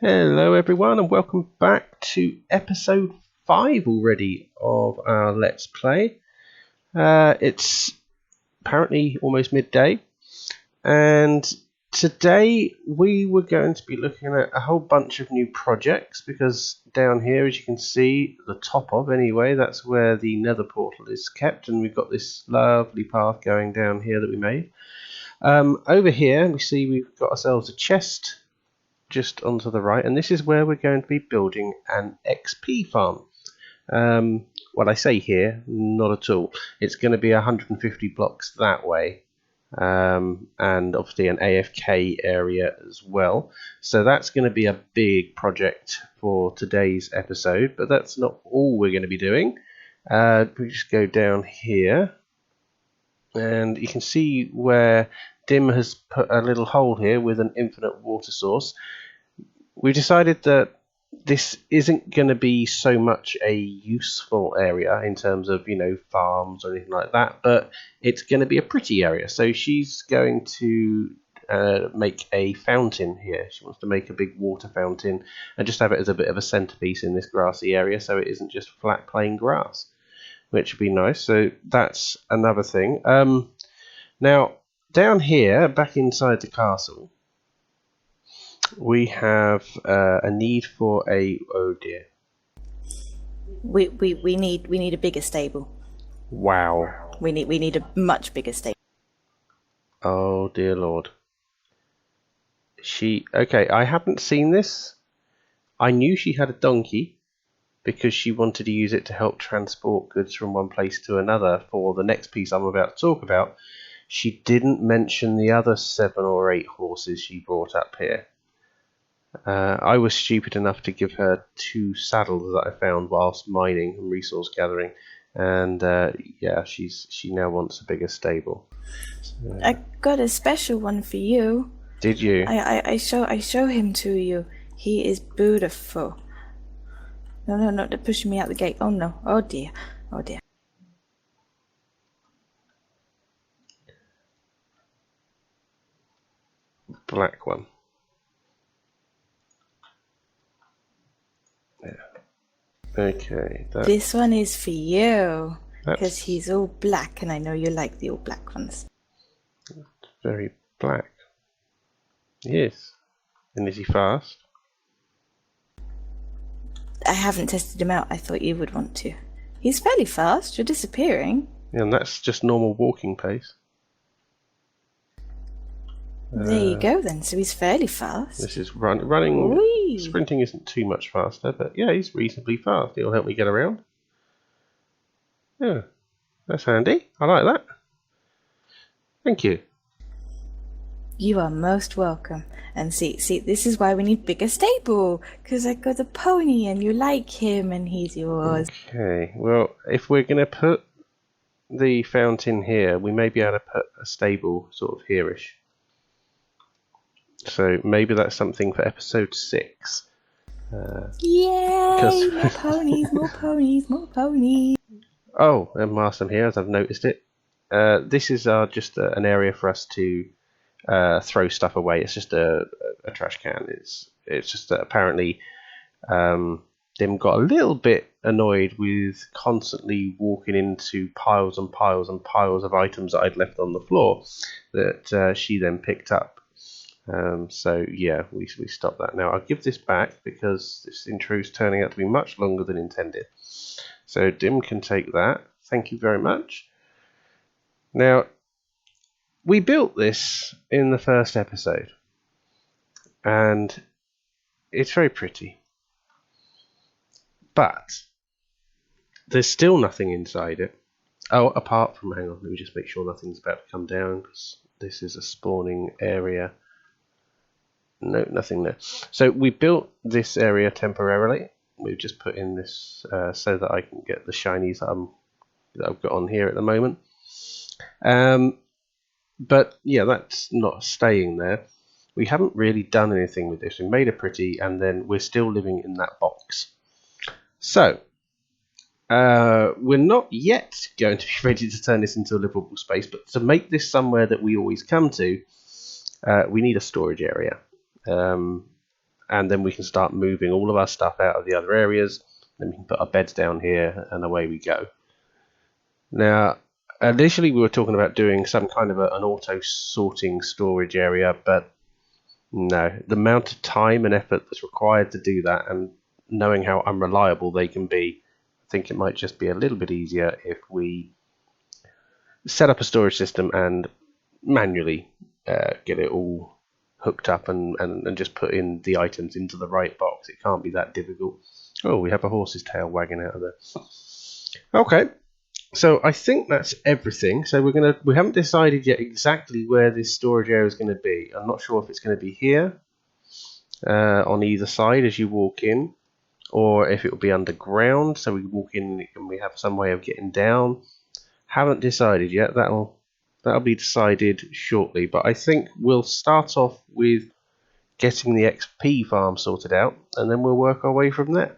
Hello everyone and welcome back to episode 5 already of our Let's Play. It's apparently almost midday, and today we were going to be looking at a whole bunch of new projects, because down here, as you can see, the top of anyway, that's where the nether portal is kept, and we've got this lovely path going down here that we made. Over here we see we've got ourselves a chest just onto the right, and this is where we're going to be building an XP farm. Well, I say here, not at all. It's going to be 150 blocks that way, and obviously an AFK area as well. So that's going to be a big project for today's episode, but that's not all we're going to be doing. We just go down here, and you can see where Dim has put a little hole here with an infinite water source. We decided that this isn't going to be so much a useful area in terms of, farms or anything like that, but it's going to be a pretty area. So she's going to make a fountain here. She wants to make a big water fountain and just have it as a bit of a centerpiece in this grassy area, so it isn't just flat plain grass, which would be nice. So that's another thing. Now, down here, back inside the castle, we have a need for oh dear. We need a bigger stable. Wow. We need a much bigger stable. Oh dear Lord. Okay, I haven't seen this. I knew she had a donkey because she wanted to use it to help transport goods from one place to another for the next piece I'm about to talk about. She didn't mention the other 7 or 8 horses she brought up here. I was stupid enough to give her 2 saddles that I found whilst mining and resource gathering, and she now wants a bigger stable. So, I got a special one for you. Did you? I show him to you. He is beautiful. No, they're pushing me out the gate. Oh no, oh dear. Black one. Okay. This one is for you, because he's all black, and I know you like the all black ones. Very black. Yes. And is he fast? I haven't tested him out. I thought you would want to. He's fairly fast. You're disappearing. Yeah, and that's just normal walking pace. There you go then. So he's fairly fast. This is running. Whee! Sprinting isn't too much faster, but yeah, he's reasonably fast. It'll help me get around. Yeah, that's handy. I like that. Thank you. You are most welcome. And see, this is why we need bigger stable, because I got a pony and you like him and he's yours. Okay, well, if we're going to put the fountain here, we may be able to put a stable sort of here-ish. So maybe that's something for episode 6. Yay! More ponies, more ponies, more ponies. Oh, and whilst I'm here, as I've noticed it, this is just an area for us to throw stuff away. It's just a trash can. It's just that apparently Dim got a little bit annoyed with constantly walking into piles and piles and piles of items that I'd left on the floor that she then picked up. So yeah, we stopped that. Now I'll give this back because this intro is turning out to be much longer than intended. So Dim can take that. Thank you very much. Now, we built this in the first episode, and it's very pretty. But there's still nothing inside it. Oh, apart from, hang on, let me just make sure nothing's about to come down, because this is a spawning area. No, nothing there. So we built this area temporarily. We've just put in this so that I can get the shinies that I've got on here at the moment. But yeah, that's not staying there. We haven't really done anything with this. We made it pretty, and then we're still living in that box. So we're not yet going to be ready to turn this into a livable space, but to make this somewhere that we always come to, we need a storage area. and then we can start moving all of our stuff out of the other areas. Then we can put our beds down here, and away we go. Now, initially we were talking about doing some kind of an auto-sorting storage area, but no, the amount of time and effort that's required to do that, and knowing how unreliable they can be, I think it might just be a little bit easier if we set up a storage system and manually get it all hooked up and just put in the items into the right box. It can't be that difficult. Oh, we have a horse's tail wagging out of there. Okay, so I think that's everything. So we haven't decided yet exactly where this storage area is going to be. I'm not sure if it's going to be here on either side as you walk in, or if it will be underground, so we walk in and we have some way of getting down. Haven't decided yet. That'll be decided shortly, but I think we'll start off with getting the XP farm sorted out, and then we'll work our way from there.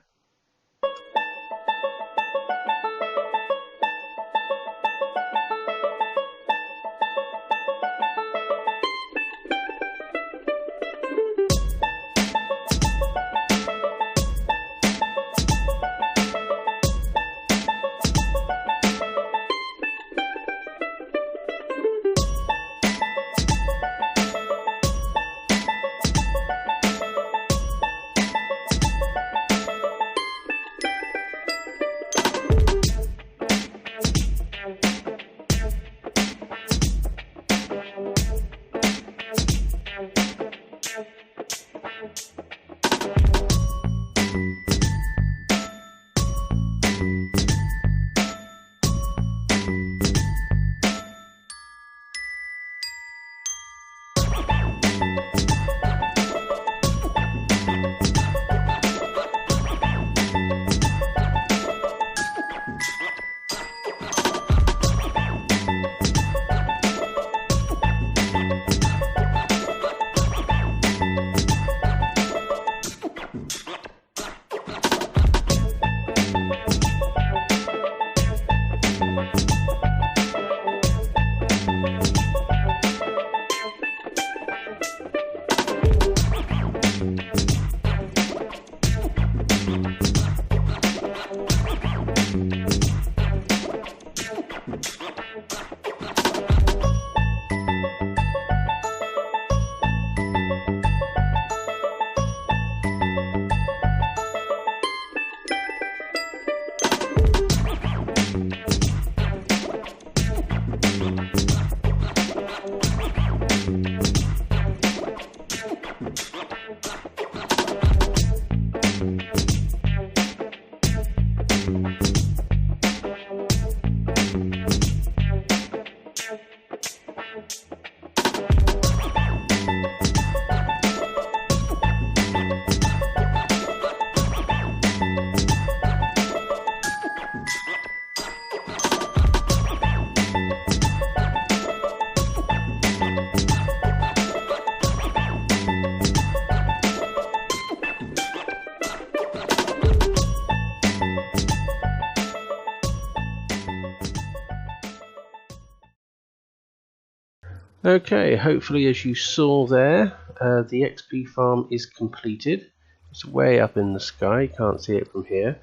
Okay, hopefully as you saw there, the XP farm is completed. It's way up in the sky, you can't see it from here.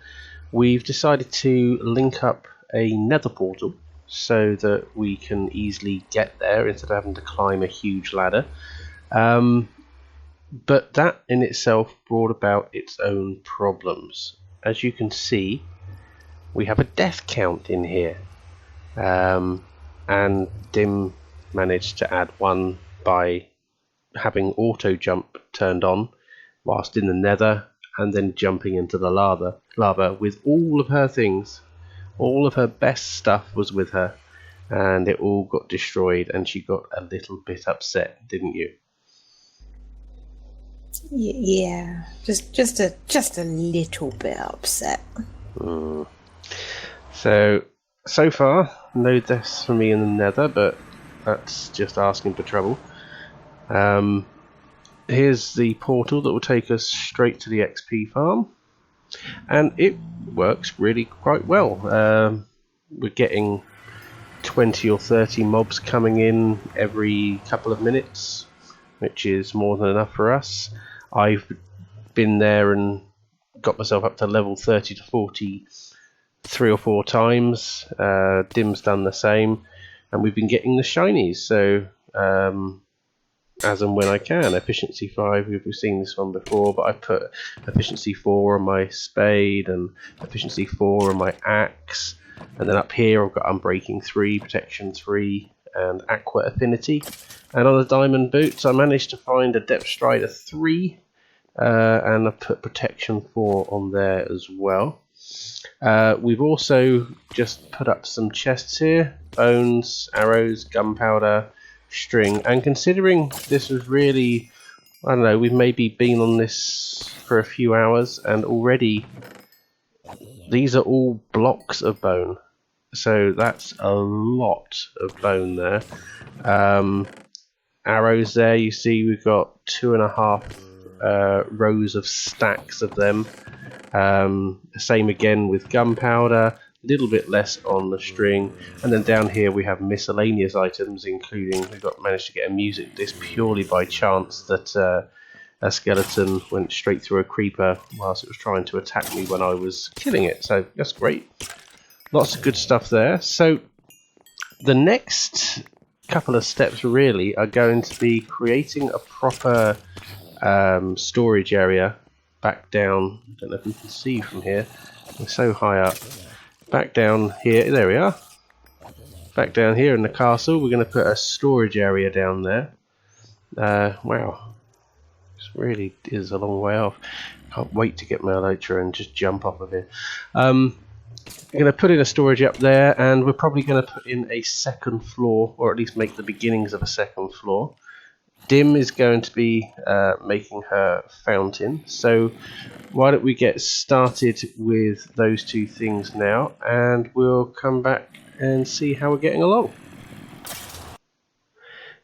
We've decided to link up a nether portal so that we can easily get there instead of having to climb a huge ladder. But that in itself brought about its own problems. As you can see, we have a death count in here. And Dim managed to add one by having auto jump turned on whilst in the nether, and then jumping into the lava with all of her things. All of her best stuff was with her, and it all got destroyed, and she got a little bit upset, didn't you? Yeah, just a little bit upset. So far, no deaths for me in the nether, but that's just asking for trouble. Here's the portal that will take us straight to the XP farm, and it works really quite well. We're getting 20 or 30 mobs coming in every couple of minutes, which is more than enough for us. I've been there and got myself up to level 30 to 40 3 or 4 times. Dim's done the same, and we've been getting the shinies. So as and when I can. Efficiency 5, we've seen this one before, but I put efficiency 4 on my spade and efficiency 4 on my axe. And then up here I've got Unbreaking 3, Protection 3, and Aqua Affinity. And on the diamond boots I managed to find a Depth Strider 3, and I put Protection 4 on there as well. We've also just put up some chests here: bones, arrows, gunpowder, string. And considering this was really, I don't know, we've maybe been on this for a few hours, and already these are all blocks of bone. So that's a lot of bone there. Arrows there, you see we've got 2.5 rows of stacks of them. Same again with gunpowder, a little bit less on the string. And then down here we have miscellaneous items, including managed to get a music disc purely by chance that a skeleton went straight through a creeper whilst it was trying to attack me when I was killing it. So that's great. Lots of good stuff there. So the next couple of steps really are going to be creating a proper storage area back down. I don't know if you can see from here, we're so high up. Back down here, there we are. Back down here in the castle, we're going to put a storage area down there. Wow, this really is a long way off. Can't wait to get my elytra and just jump off of here. I'm going to put in a storage up there, and we're probably going to put in a second floor, or at least make the beginnings of a second floor. Dim is going to be making her fountain, so why don't we get started with those two things now, and we'll come back and see how we're getting along.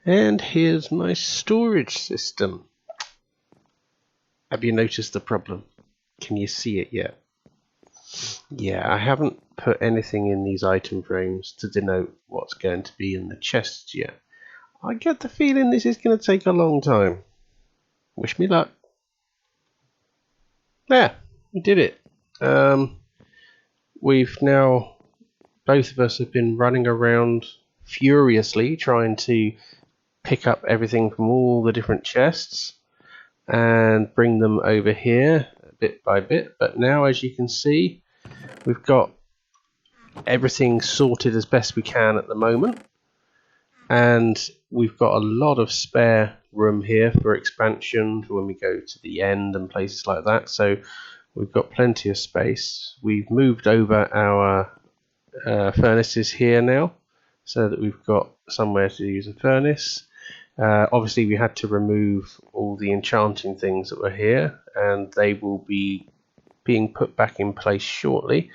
And here's my storage system. Have you noticed the problem? Can you see it yet? Yeah, I haven't put anything in these item frames to denote what's going to be in the chests yet. I get the feeling this is going to take a long time. Wish me luck. There, we did it. We've now, both of us have been running around furiously trying to pick up everything from all the different chests and bring them over here bit by bit. But now, as you can see, we've got everything sorted as best we can at the moment, and we've got a lot of spare room here for expansion for when we go to the end and places like that. So we've got plenty of space. We've moved over our furnaces here now, so that we've got somewhere to use a furnace. Obviously we had to remove all the enchanting things that were here, and they will be being put back in place shortly.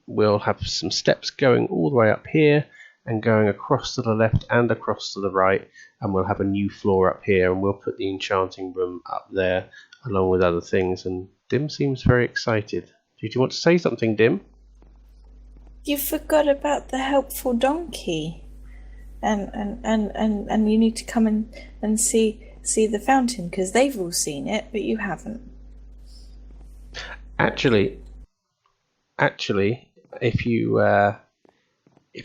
We'll have some steps going all the way up here and going across to the left and across to the right, and we'll have a new floor up here, and we'll put the enchanting room up there along with other things. And Dim seems very excited. Did you want to say something, Dim? You forgot about the helpful donkey. And you need to come and see the fountain, because they've all seen it, but you haven't. Actually, if you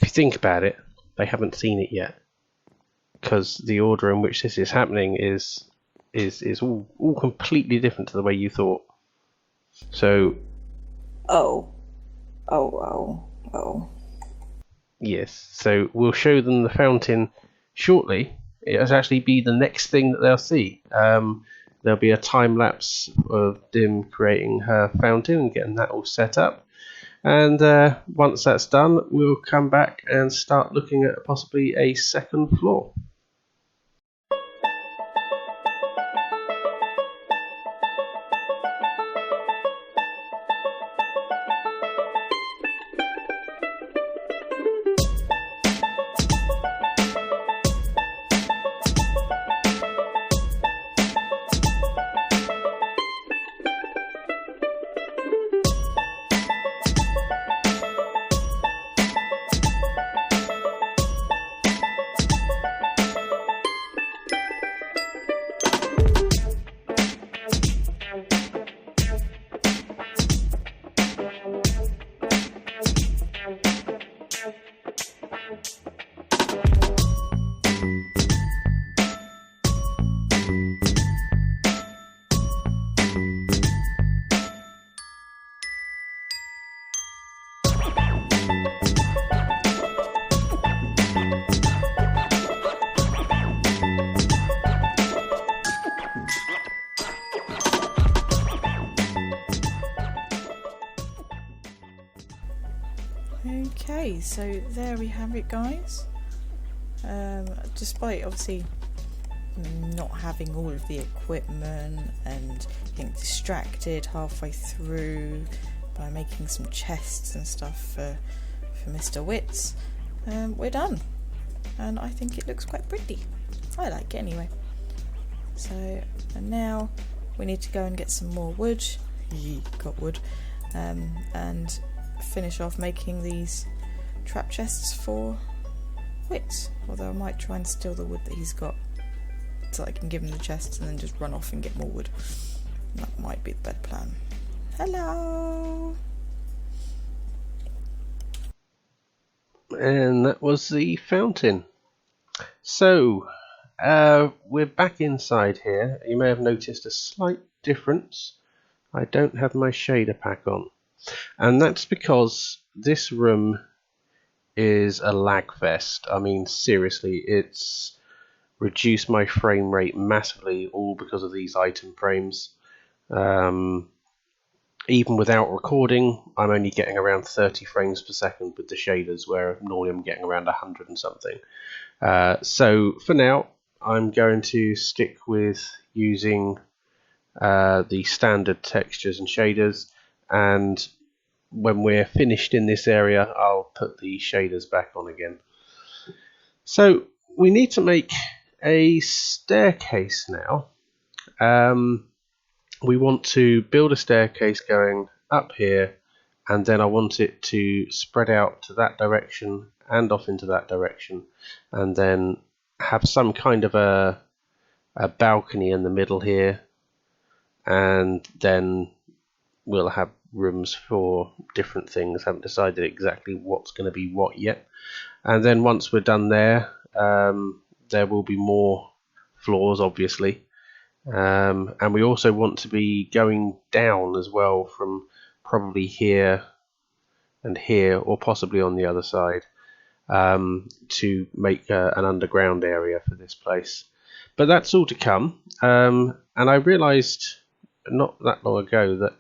think about it, they haven't seen it yet, because the order in which this is happening is all completely different to the way you thought. So. Oh. Yes, so we'll show them the fountain shortly. It'll actually be the next thing that they'll see. There'll be a time lapse of Dim creating her fountain and getting that all set up. And once that's done, we'll come back and start looking at possibly a second floor. Okay, so there we have it, guys. Despite obviously not having all of the equipment and getting distracted halfway through by making some chests and stuff for Mr. Wits, we're done, and I think it looks quite pretty. I like it anyway. So, and now we need to go and get some more wood. Got wood. And finish off making these trap chests for Wits. Although I might try and steal the wood that he's got, so I can give him the chests and then just run off and get more wood. That might be the better plan. Hello! And that was the fountain. So, we're back inside here. You may have noticed a slight difference. I don't have my shader pack on. And that's because this room is a lag fest. I mean, seriously, it's reduced my frame rate massively, all because of these item frames. Even without recording, I'm only getting around 30 frames per second with the shaders, where normally I'm getting around 100 and something. So for now, I'm going to stick with using the standard textures and shaders, and when we're finished in this area, I'll put the shaders back on again. So we need to make a staircase now. We want to build a staircase going up here, and then I want it to spread out to that direction and off into that direction, and then have some kind of a balcony in the middle here, and then we'll have rooms for different things. Haven't decided exactly what's going to be what yet. And then once we're done there, there will be more floors, obviously. And we also want to be going down as well from probably here and here, or possibly on the other side, to make an underground area for this place. But that's all to come. And I realised not that long ago that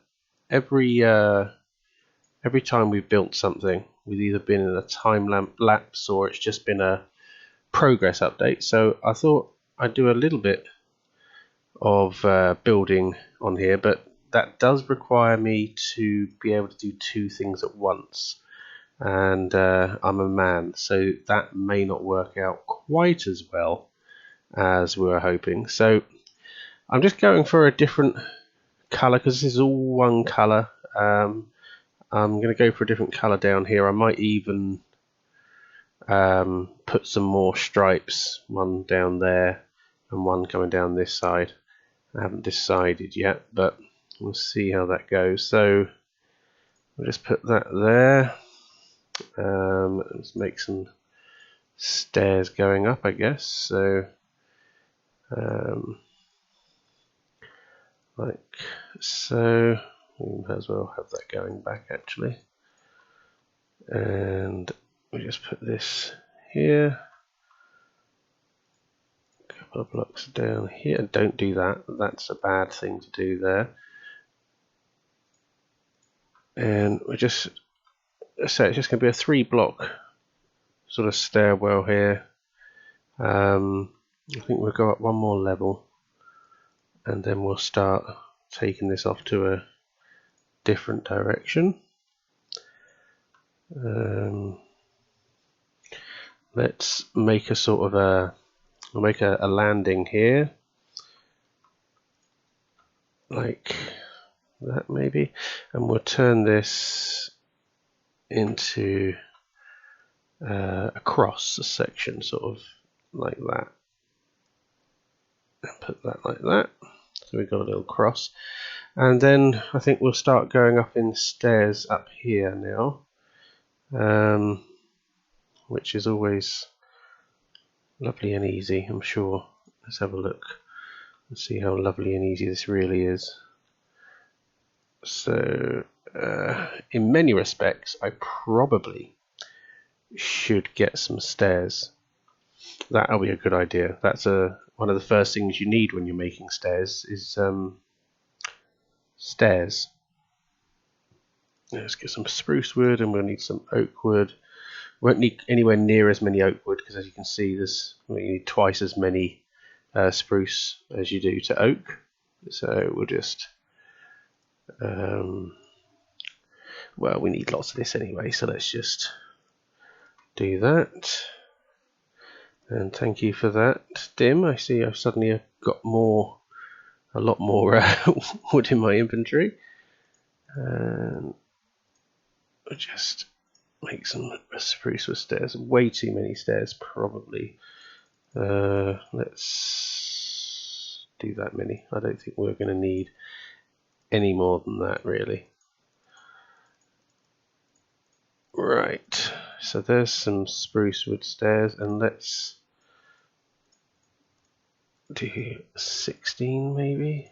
every time we've built something, we've either been in a time lapse or it's just been a progress update. So I thought I'd do a little bit of building on here, but that does require me to be able to do two things at once, and I'm a man, so that may not work out quite as well as we were hoping. So I'm just going for a different colour, because this is all one colour. I'm going to go for a different colour down here. I might even put some more stripes, one down there and one coming down this side. I haven't decided yet, but we'll see how that goes. So we'll just put that there. Let's make some stairs going up, I guess. So like so. We may as well have that going back, actually. And we just put this here. A couple of blocks down here. Don't do that. That's a bad thing to do there. And we just so it's just going to be a 3-block sort of stairwell here. I think we'll go up one more level, and then we'll start taking this off to a different direction. Let's make a sort of we'll make a landing here, like that maybe, and we'll turn this into a cross section, sort of like that, and put that like that. So we've got a little cross, and then I think we'll start going up in stairs up here now, which is always lovely and easy, I'm sure. Let's have a look and see how lovely and easy this really is. So in many respects, I probably should get some stairs. That'll be a good idea. That's one of the first things you need when you're making stairs is stairs. Let's get some spruce wood, and we'll need some oak wood. Won't need anywhere near as many oak wood because, as you can see, you need twice as many spruce as you do to oak. So we'll just well, we need lots of this anyway, so let's just do that. And thank you for that, Dim. I see I've suddenly got a lot more wood in my inventory. And we'll just make some spruce with stairs. Way too many stairs, probably. Let's do that many. I don't think we're going to need any more than that, really. Right, so there's some spruce wood stairs, and let's do 16 maybe.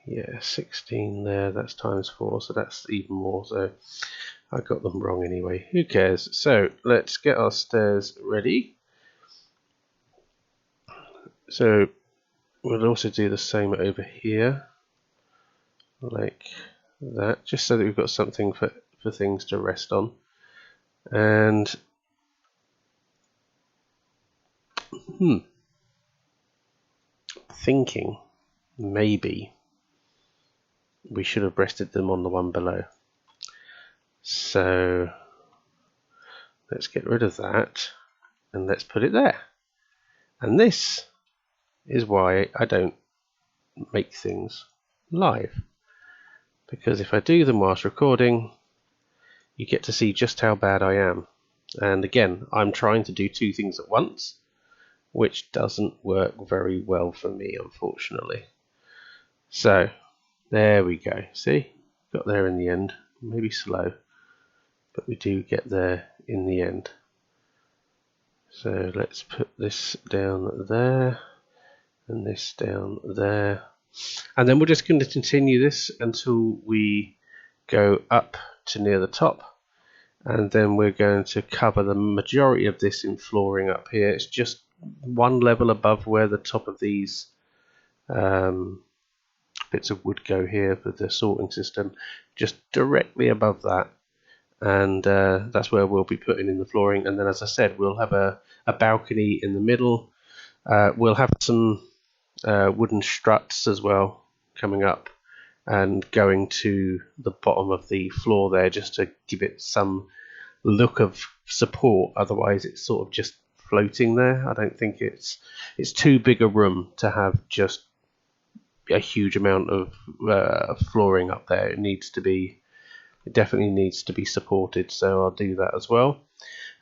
Yeah, 16 there, that's times 4, so that's even more. So I got them wrong anyway, who cares. So let's get our stairs ready. So we'll also do the same over here, like that, just so that we've got something for things to rest on. And thinking maybe we should have rested them on the one below. So let's get rid of that and let's put it there. And this is why I don't make things live, because if I do them whilst recording, you get to see just how bad I am. And again, I'm trying to do two things at once, which doesn't work very well for me, unfortunately. So there we go. See, got there in the end. Maybe slow, but we do get there in the end. So let's put this down there and this down there, and then we're just going to continue this until we go up to near the top, and then we're going to cover the majority of this in flooring up here. It's just one level above where the top of these bits of wood go here for the sorting system, just directly above that, and that's where we'll be putting in the flooring. And then, as I said, we'll have a balcony in the middle. We'll have some wooden struts as well coming up and going to the bottom of the floor there, just to give it some look of support. Otherwise it's sort of just floating there. I don't think it's too big a room to have just a huge amount of flooring up there. It definitely needs to be supported, so I'll do that as well.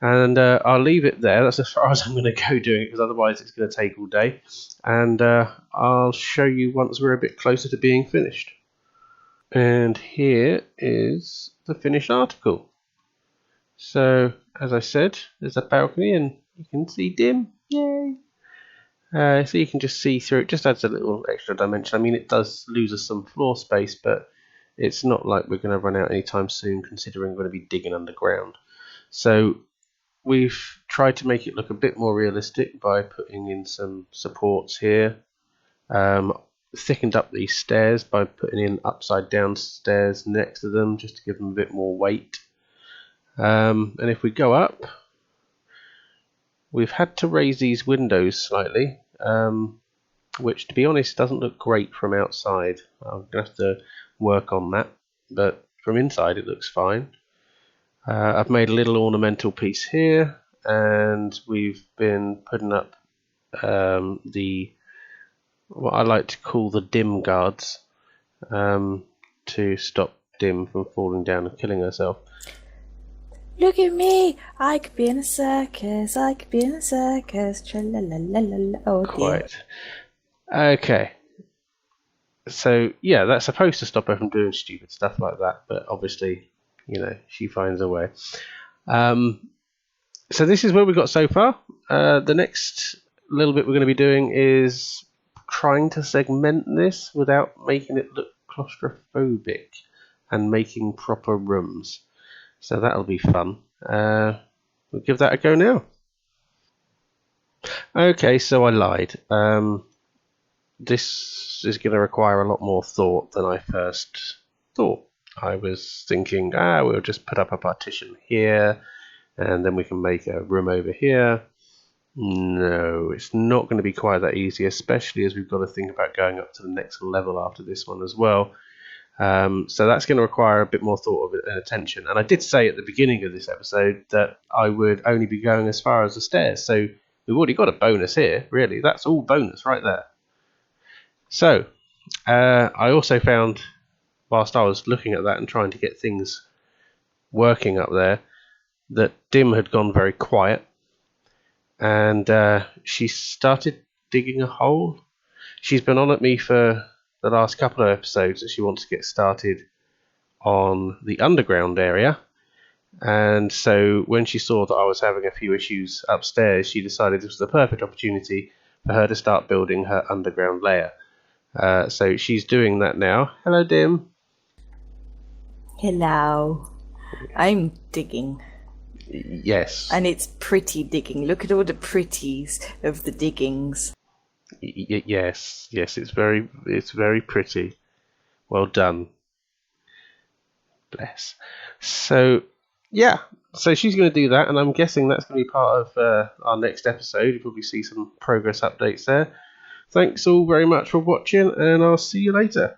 And I'll leave it there. That's as far as I'm going to go doing it, because otherwise it's going to take all day. And I'll show you once we're a bit closer to being finished. And here is the finished article. So, as I said, there's a balcony and you can see Dim. Yay! So you can just see through. It just adds a little extra dimension. I mean, it does lose us some floor space, but it's not like we're going to run out anytime soon, considering we're going to be digging underground. So we've tried to make it look a bit more realistic by putting in some supports here. Thickened up these stairs by putting in upside down stairs next to them, just to give them a bit more weight. And if we go up, we've had to raise these windows slightly, which, to be honest, doesn't look great from outside. I'm going to have to work on that, but from inside it looks fine. I've made a little ornamental piece here, and we've been putting up what I like to call the Dim guards, to stop Dim from falling down and killing herself. Look at me! I could be in a circus. I could be in a circus. Tra-la-la-la-la. Oh, quite. Okay. So yeah, that's supposed to stop her from doing stupid stuff like that, but obviously, she finds a way. So this is where we got so far. The next little bit we're going to be doing is trying to segment this without making it look claustrophobic and making proper rooms. So that'll be fun. We'll give that a go now. Okay, so I lied. This is going to require a lot more thought than I first thought. I was thinking, we'll just put up a partition here, and then we can make a room over here. No, it's not going to be quite that easy, especially as we've got to think about going up to the next level after this one as well. So that's going to require a bit more thought and attention. And I did say at the beginning of this episode that I would only be going as far as the stairs. So we've already got a bonus here, really. That's all bonus right there. So I also found, whilst I was looking at that and trying to get things working up there, that Dim had gone very quiet. And she started digging a hole. She's been on at me for the last couple of episodes that she wants to get started on the underground area. And so when she saw that I was having a few issues upstairs, she decided this was the perfect opportunity for her to start building her underground layer. So she's doing that now. Hello, Dim. Hello. I'm digging. Yes. And it's pretty digging. Look at all the pretties of the diggings. Yes, it's very pretty. Well done. Bless. So, yeah. So she's going to do that, and I'm guessing that's going to be part of our next episode. You'll probably see some progress updates there. Thanks all very much for watching, and I'll see you later.